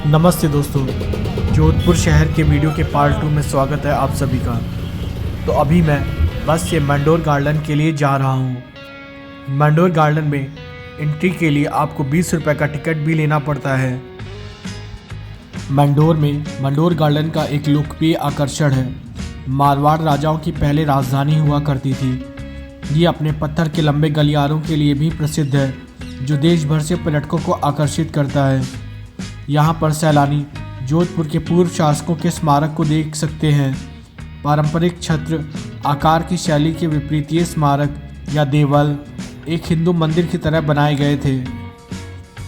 नमस्ते दोस्तों, जोधपुर शहर के वीडियो के पार्ट 2 में स्वागत है आप सभी का। तो अभी मैं बस से मंडोर गार्डन के लिए जा रहा हूँ। मंडोर गार्डन में एंट्री के लिए आपको 20 रुपये का टिकट भी लेना पड़ता है। मंडोर में मंडोर गार्डन का एक लोकप्रिय आकर्षण है। मारवाड़ राजाओं की पहले राजधानी हुआ करती थी। ये अपने पत्थर के लंबे गलियारों के लिए भी प्रसिद्ध है, जो देश भर से पर्यटकों को आकर्षित करता है। यहाँ पर सैलानी जोधपुर के पूर्व शासकों के स्मारक को देख सकते हैं। पारंपरिक छत्र आकार की शैली के विपरीत ये स्मारक या देवल एक हिंदू मंदिर की तरह बनाए गए थे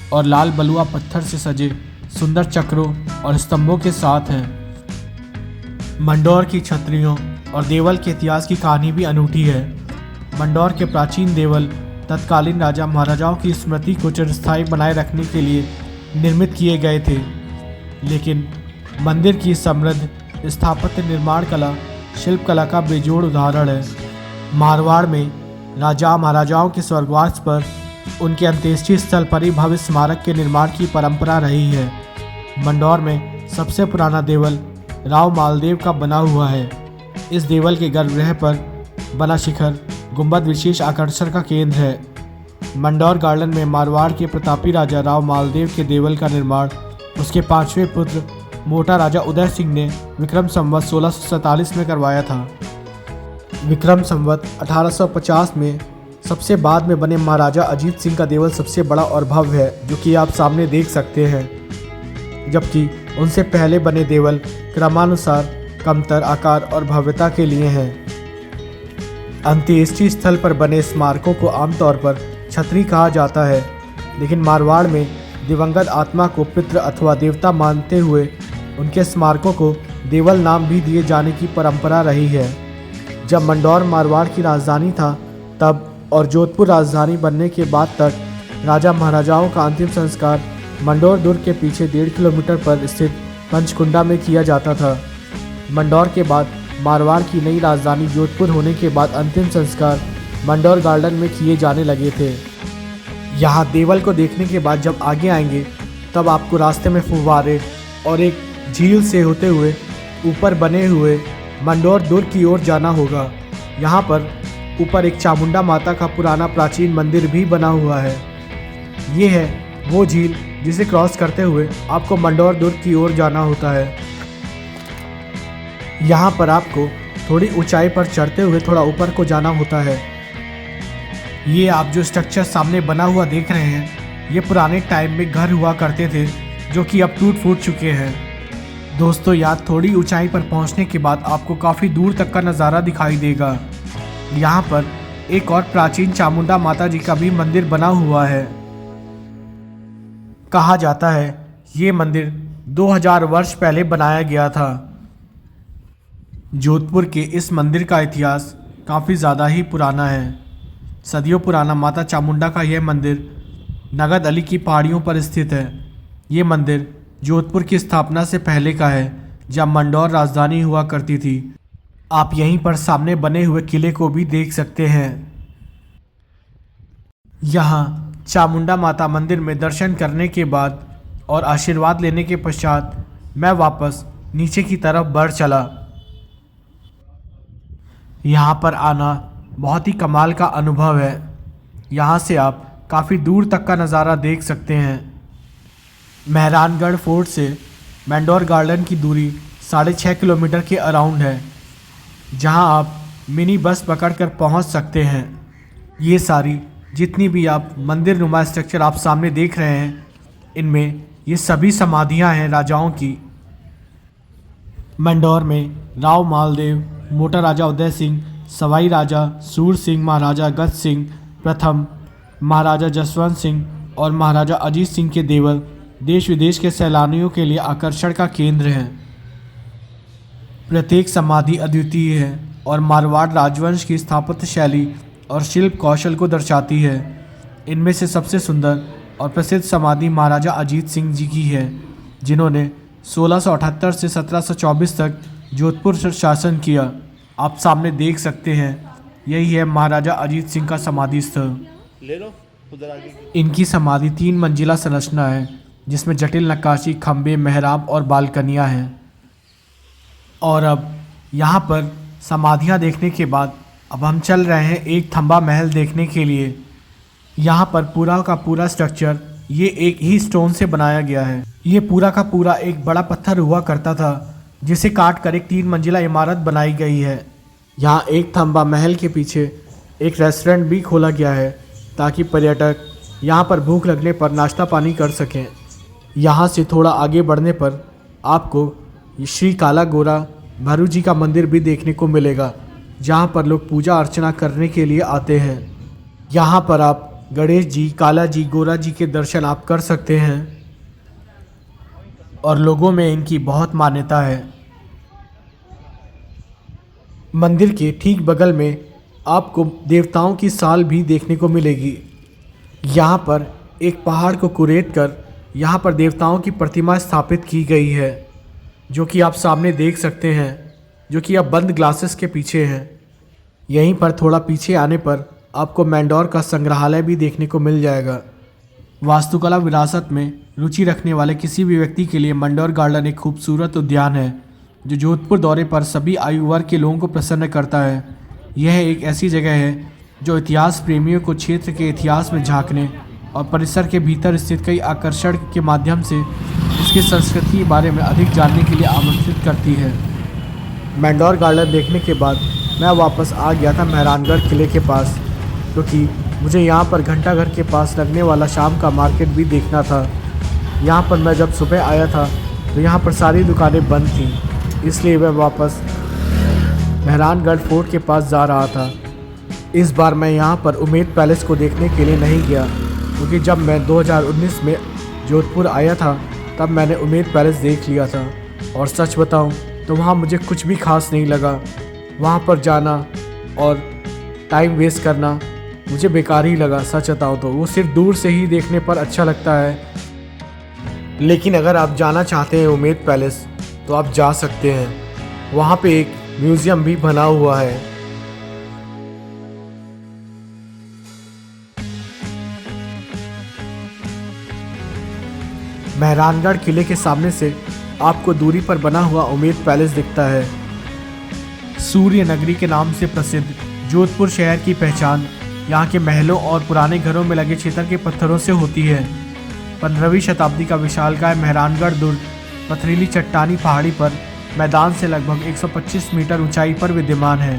और लाल बलुआ पत्थर से सजे सुंदर चक्रों और स्तंभों के साथ हैं। मंडौर की छत्रियों और देवल के इतिहास की कहानी भी अनूठी है। मंडौर के प्राचीन देवल तत्कालीन राजा महाराजाओं की स्मृति को चिरस्थायी बनाए रखने के लिए निर्मित किए गए थे, लेकिन मंदिर की समृद्ध स्थापत्य निर्माण कला शिल्प कला का बेजोड़ उदाहरण है। मारवाड़ में राजा महाराजाओं के स्वर्गवास पर उनके अंत्येष्टि स्थल पर ही भव्य स्मारक के निर्माण की परंपरा रही है। मंडौर में सबसे पुराना देवल राव मालदेव का बना हुआ है। इस देवल के गर्भगृह पर बना शिखर गुंबद विशेष आकर्षण का केंद्र है। मंडौर गार्डन में मारवाड़ के प्रतापी राजा राव मालदेव के देवल का निर्माण उसके 5वें पुत्र मोटा राजा उदय सिंह ने विक्रम संवत 1647 में करवाया था। विक्रम संवत 1850 में सबसे बाद में बने महाराजा अजीत सिंह का देवल सबसे बड़ा और भव्य है, जो कि आप सामने देख सकते हैं, जबकि उनसे पहले बने देवल क्रमानुसार कमतर आकार और भव्यता के लिए हैं। अंत्येष्टि स्थल पर बने स्मारकों को आमतौर पर छतरी कहा जाता है, लेकिन मारवाड़ में दिवंगत आत्मा को पितृ अथवा देवता मानते हुए उनके स्मारकों को देवल नाम भी दिए जाने की परंपरा रही है। जब मंडौर मारवाड़ की राजधानी था तब और जोधपुर राजधानी बनने के बाद तक राजा महाराजाओं का अंतिम संस्कार मंडौर दुर्ग के पीछे 1.5 किलोमीटर पर स्थित पंचकुंडा में किया जाता था। मंडौर के बाद मारवाड़ की नई राजधानी जोधपुर होने के बाद अंतिम संस्कार मंडौर गार्डन में किए जाने लगे थे। यहाँ देवल को देखने के बाद जब आगे आएंगे तब आपको रास्ते में फुव्वारे और एक झील से होते हुए ऊपर बने हुए मंडौर दुर्ग की ओर जाना होगा। यहाँ पर ऊपर एक चामुंडा माता का पुराना प्राचीन मंदिर भी बना हुआ है। ये है वो झील जिसे क्रॉस करते हुए आपको मंडौर दुर्ग की ओर जाना होता है। यहाँ पर आपको थोड़ी ऊंचाई पर चढ़ते हुए थोड़ा ऊपर को जाना होता है। ये आप जो स्ट्रक्चर सामने बना हुआ देख रहे हैं, ये पुराने टाइम में घर हुआ करते थे, जो कि अब टूट फूट चुके हैं। दोस्तों, यहाँ थोड़ी ऊंचाई पर पहुँचने के बाद आपको काफ़ी दूर तक का नज़ारा दिखाई देगा। यहाँ पर एक और प्राचीन चामुंडा माता जी का भी मंदिर बना हुआ है। कहा जाता है ये मंदिर 2000 वर्ष पहले बनाया गया था। जोधपुर के इस मंदिर का इतिहास काफ़ी ज़्यादा ही पुराना है। सदियों पुराना माता चामुंडा का यह मंदिर नगद अली की पहाड़ियों पर स्थित है। ये मंदिर जोधपुर की स्थापना से पहले का है, जब मंडौर राजधानी हुआ करती थी। आप यहीं पर सामने बने हुए किले को भी देख सकते हैं। यहाँ चामुंडा माता मंदिर में दर्शन करने के बाद और आशीर्वाद लेने के पश्चात मैं वापस नीचे की तरफ बढ़ चला। यहाँ पर आना बहुत ही कमाल का अनुभव है। यहाँ से आप काफ़ी दूर तक का नज़ारा देख सकते हैं। मेहरानगढ़ फोर्ट से मंडौर गार्डन की दूरी 6.5 किलोमीटर के अराउंड है, जहाँ आप मिनी बस पकड़कर पहुँच सकते हैं। ये सारी जितनी भी आप मंदिर नुमा स्ट्रक्चर आप सामने देख रहे हैं, इनमें ये सभी समाधियाँ हैं राजाओं की। मंडौर में राव मालदेव, मोटा राजा उदय सिंह, सवाई राजा सूर सिंह, महाराजा गज सिंह प्रथम, महाराजा जसवंत सिंह और महाराजा अजीत सिंह के देवल देश विदेश के सैलानियों के लिए आकर्षण का केंद्र हैं। प्रत्येक समाधि अद्वितीय है और मारवाड़ राजवंश की स्थापत्य शैली और शिल्प कौशल को दर्शाती है। इनमें से सबसे सुंदर और प्रसिद्ध समाधि महाराजा अजीत सिंह जी की है, जिन्होंने 1678 से 1724 तक जोधपुर पर शासन किया। आप सामने देख सकते हैं, यही है महाराजा अजीत सिंह का समाधि स्थल। ले लो उधर आगे। इनकी समाधि 3 मंजिला संरचना है, जिसमें जटिल नक्काशी, खंबे, मेहराब और बालकनियां हैं। और अब यहाँ पर समाधियाँ देखने के बाद अब हम चल रहे हैं एक थंबा महल देखने के लिए। यहाँ पर पूरा का पूरा स्ट्रक्चर ये एक ही स्टोन से बनाया गया है। ये पूरा का पूरा एक बड़ा पत्थर हुआ करता था जिसे काट कर एक 3 मंजिला इमारत बनाई गई है। यहाँ एक थंबा महल के पीछे एक रेस्टोरेंट भी खोला गया है ताकि पर्यटक यहाँ पर भूख लगने पर नाश्ता पानी कर सकें। यहाँ से थोड़ा आगे बढ़ने पर आपको श्री काला गोरा भैरू जी का मंदिर भी देखने को मिलेगा, जहाँ पर लोग पूजा अर्चना करने के लिए आते हैं। यहाँ पर आप गणेश जी, काला जी, गोरा जी के दर्शन आप कर सकते हैं और लोगों में इनकी बहुत मान्यता है। मंदिर के ठीक बगल में आपको देवताओं की साल भी देखने को मिलेगी। यहाँ पर एक पहाड़ को कुरेद कर यहाँ पर देवताओं की प्रतिमा स्थापित की गई है, जो कि आप सामने देख सकते हैं, जो कि अब बंद ग्लासेस के पीछे है। यहीं पर थोड़ा पीछे आने पर आपको मैंडोर का संग्रहालय भी देखने को मिल जाएगा। वास्तुकला विरासत में रुचि रखने वाले किसी भी व्यक्ति के लिए मैंडोर गार्डन एक खूबसूरत उद्यान है जो जोधपुर दौरे पर सभी आयु वर्ग के लोगों को प्रसन्न करता है। यह एक ऐसी जगह है जो इतिहास प्रेमियों को क्षेत्र के इतिहास में झांकने और परिसर के भीतर स्थित कई आकर्षण के माध्यम से इसकी संस्कृति के बारे में अधिक जानने के लिए आमंत्रित करती है। मैंडोर गार्डन देखने के बाद मैं वापस आ गया था मेहरानगढ़ किले के पास, क्योंकि मुझे यहाँ पर घंटाघर के पास लगने वाला शाम का मार्केट भी देखना था। यहाँ पर मैं जब सुबह आया था तो यहाँ पर सारी दुकानें बंद थीं, इसलिए मैं वापस मेहरानगढ़ फोर्ट के पास जा रहा था। इस बार मैं यहाँ पर उमेद पैलेस को देखने के लिए नहीं गया, क्योंकि जब मैं 2019 में जोधपुर आया था तब मैंने उमेद पैलेस देख लिया था और सच बताऊँ तो वहाँ मुझे कुछ भी खास नहीं लगा। वहाँ पर जाना और टाइम वेस्ट करना मुझे बेकार ही लगा। सच बताऊँ तो वो सिर्फ दूर से ही देखने पर अच्छा लगता है, लेकिन अगर आप जाना चाहते हैं उमेद पैलेस तो आप जा सकते हैं। वहाँ पे एक म्यूज़ियम भी बना हुआ है। मेहरानगढ़ किले के सामने से आपको दूरी पर बना हुआ उमेद पैलेस दिखता है। सूर्य नगरी के नाम से प्रसिद्ध जोधपुर शहर की पहचान यहाँ के महलों और पुराने घरों में लगे छेतर के पत्थरों से होती है। 15वीं शताब्दी का विशालकाय मेहरानगढ़ दुर्ग पथरीली चट्टानी पहाड़ी पर मैदान से लगभग 125 मीटर ऊंचाई पर विद्यमान है।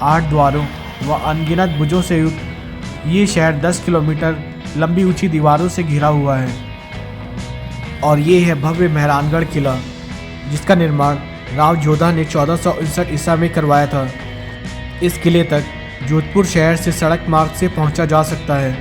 8 द्वारों व अनगिनत भुजों से युक्त ये शहर 10 किलोमीटर लंबी ऊंची दीवारों से घिरा हुआ है। और ये है भव्य मेहरानगढ़ किला, जिसका निर्माण राव जोधा ने 1459 ईसा में करवाया था। इस किले तक जोधपुर शहर से सड़क मार्ग से पहुंचा जा सकता है।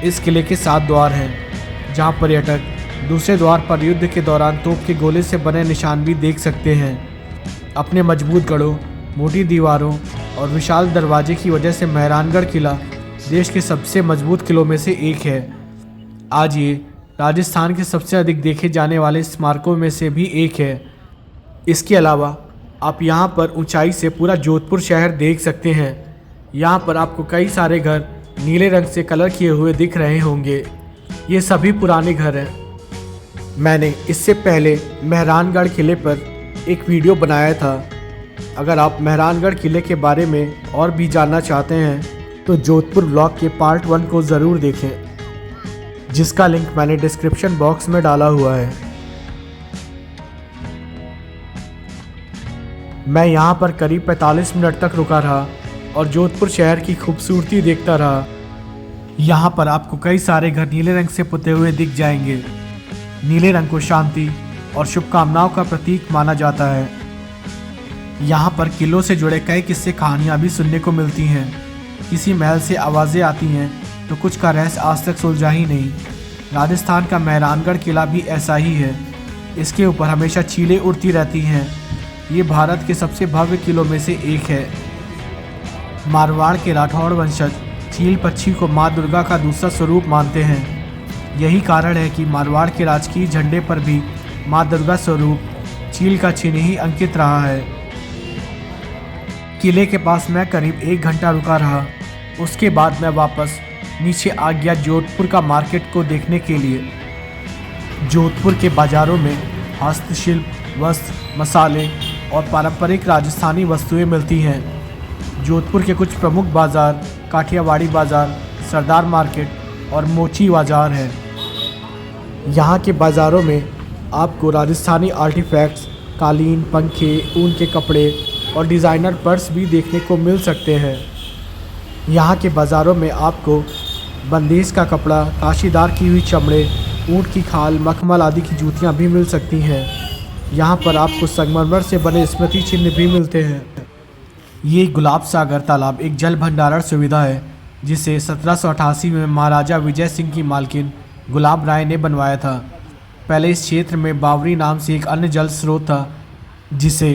इस किले के 7 द्वार हैं, जहां पर्यटक दूसरे द्वार पर युद्ध के दौरान तोप के गोले से बने निशान भी देख सकते हैं। अपने मजबूत गढ़ों, मोटी दीवारों और विशाल दरवाजे की वजह से मेहरानगढ़ किला देश के सबसे मजबूत किलों में से एक है। आज ये राजस्थान के सबसे अधिक देखे जाने वाले स्मारकों में से भी एक है। इसके अलावा आप यहाँ पर ऊंचाई से पूरा जोधपुर शहर देख सकते हैं। यहाँ पर आपको कई सारे घर नीले रंग से कलर किए हुए दिख रहे होंगे। ये सभी पुराने घर हैं। मैंने इससे पहले मेहरानगढ़ किले पर एक वीडियो बनाया था। अगर आप मेहरानगढ़ किले के बारे में और भी जानना चाहते हैं तो जोधपुर ब्लॉग के पार्ट 1 को ज़रूर देखें, जिसका लिंक मैंने डिस्क्रिप्शन बॉक्स में डाला हुआ है। मैं यहाँ पर करीब 45 मिनट तक रुका रहा और जोधपुर शहर की खूबसूरती देखता रहा। यहाँ पर आपको कई सारे घर नीले रंग से पुते हुए दिख जाएंगे। नीले रंग को शांति और शुभकामनाओं का प्रतीक माना जाता है। यहाँ पर किलों से जुड़े कई किस्से कहानियाँ भी सुनने को मिलती हैं। किसी महल से आवाज़ें आती हैं तो कुछ का रहस्य आज तक सुलझा ही नहीं। राजस्थान का मेहरानगढ़ किला भी ऐसा ही है। इसके ऊपर हमेशा चीलें उड़ती रहती हैं। ये भारत के सबसे भव्य किलों में से एक है। मारवाड़ के राठौड़ वंशज चील पक्षी को माँ दुर्गा का दूसरा स्वरूप मानते हैं। यही कारण है कि मारवाड़ के राजकीय झंडे पर भी माँ दुर्गा स्वरूप चील का चिन्ह ही अंकित रहा है। किले के पास मैं करीब 1 घंटा रुका रहा। उसके बाद मैं वापस नीचे आ गया जोधपुर का मार्केट को देखने के लिए। जोधपुर के बाज़ारों में हस्तशिल्प, वस्त्र, मसाले और पारंपरिक राजस्थानी वस्तुएं मिलती हैं। जोधपुर के कुछ प्रमुख बाज़ार काठियावाड़ी बाज़ार, सरदार मार्केट और मोची बाज़ार हैं। यहाँ के बाज़ारों में आपको राजस्थानी आर्टिफैक्ट्स, कालीन, पंखे, ऊन के कपड़े और डिज़ाइनर पर्स भी देखने को मिल सकते हैं। यहाँ के बाज़ारों में आपको बंदेज का कपड़ा, काशीदार की हुई चमड़े, ऊँट की खाल, मखमल आदि की जूतियाँ भी मिल सकती हैं। यहाँ पर आपको संगमरमर से बने स्मृति चिन्ह भी मिलते हैं। ये गुलाब सागर तालाब एक जल भंडारण सुविधा है जिसे 1788 में महाराजा विजय सिंह की मालकिन गुलाब राय ने बनवाया था। पहले इस क्षेत्र में बावरी नाम से एक अन्य जल स्रोत था जिसे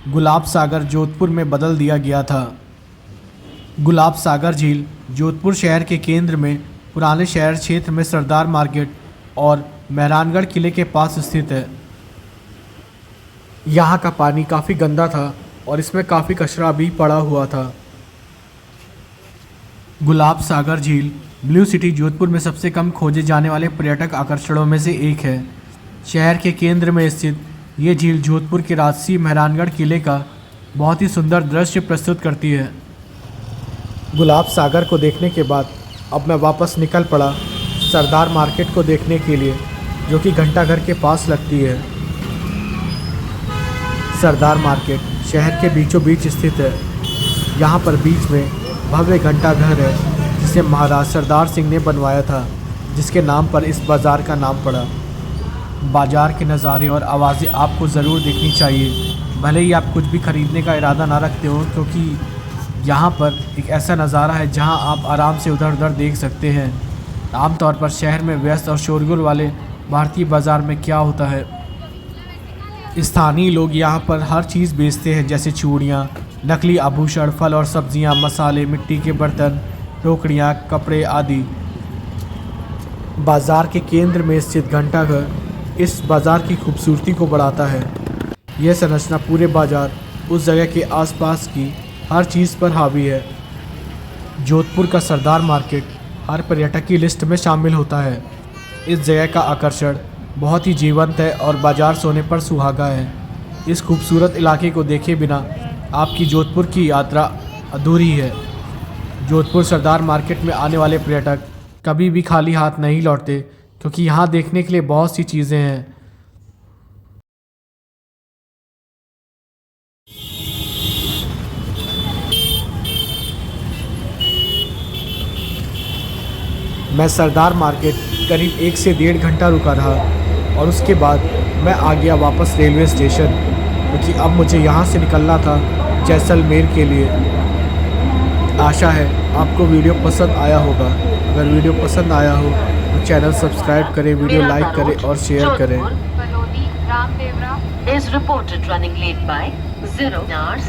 गुलाब सागर जोधपुर में बदल दिया गया था। गुलाब सागर झील जोधपुर शहर के केंद्र में पुराने शहर क्षेत्र में सरदार मार्केट और मेहरानगढ़ किले के पास स्थित है। यहाँ का पानी काफ़ी गंदा था और इसमें काफ़ी कचरा भी पड़ा हुआ था। गुलाब सागर झील ब्लू सिटी जोधपुर में सबसे कम खोजे जाने वाले पर्यटक आकर्षणों में से एक है। शहर के केंद्र में स्थित ये झील जोधपुर के राजसी मेहरानगढ़ किले का बहुत ही सुंदर दृश्य प्रस्तुत करती है। गुलाब सागर को देखने के बाद अब मैं वापस निकल पड़ा सरदार मार्केट को देखने के लिए, जो कि घंटाघर के पास लगती है। सरदार मार्केट शहर के बीचों बीच स्थित है। यहाँ पर बीच में भव्य घंटाघर है जिसे महाराज सरदार सिंह ने बनवाया था, जिसके नाम पर इस बाज़ार का नाम पड़ा। बाज़ार के नज़ारे और आवाज़ें आपको ज़रूर देखनी चाहिए, भले ही आप कुछ भी ख़रीदने का इरादा ना रखते हो, क्योंकि यहाँ पर एक ऐसा नज़ारा है जहाँ आप आराम से उधर उधर देख सकते हैं। आमतौर पर शहर में व्यस्त और शोरगुल वाले भारतीय बाज़ार में क्या होता है, स्थानीय लोग यहाँ पर हर चीज़ बेचते हैं, जैसे चूड़ियाँ, नकली आभूषण, फल और सब्जियाँ, मसाले, मिट्टी के बर्तन, टोकरियाँ, कपड़े आदि। बाज़ार के केंद्र में स्थित घंटाघर इस बाज़ार की खूबसूरती को बढ़ाता है। यह संरचना पूरे बाज़ार, उस जगह के आसपास की हर चीज़ पर हावी है। जोधपुर का सरदार मार्केट हर पर्यटक की लिस्ट में शामिल होता है। इस जगह का आकर्षण बहुत ही जीवंत है और बाज़ार सोने पर सुहागा है। इस खूबसूरत इलाके को देखे बिना आपकी जोधपुर की यात्रा अधूरी है। जोधपुर सरदार मार्केट में आने वाले पर्यटक कभी भी खाली हाथ नहीं लौटते, क्योंकि यहाँ देखने के लिए बहुत सी चीज़ें हैं। मैं सरदार मार्केट करीब 1 से 1.5 घंटा रुका रहा और उसके बाद मैं आ गया वापस रेलवे स्टेशन, क्योंकि अब मुझे यहाँ से निकलना था जैसलमेर के लिए। आशा है आपको वीडियो पसंद आया होगा। अगर वीडियो पसंद आया हो तो चैनल सब्सक्राइब करें, वीडियो लाइक करें और शेयर करें। is reported running late by 0 hours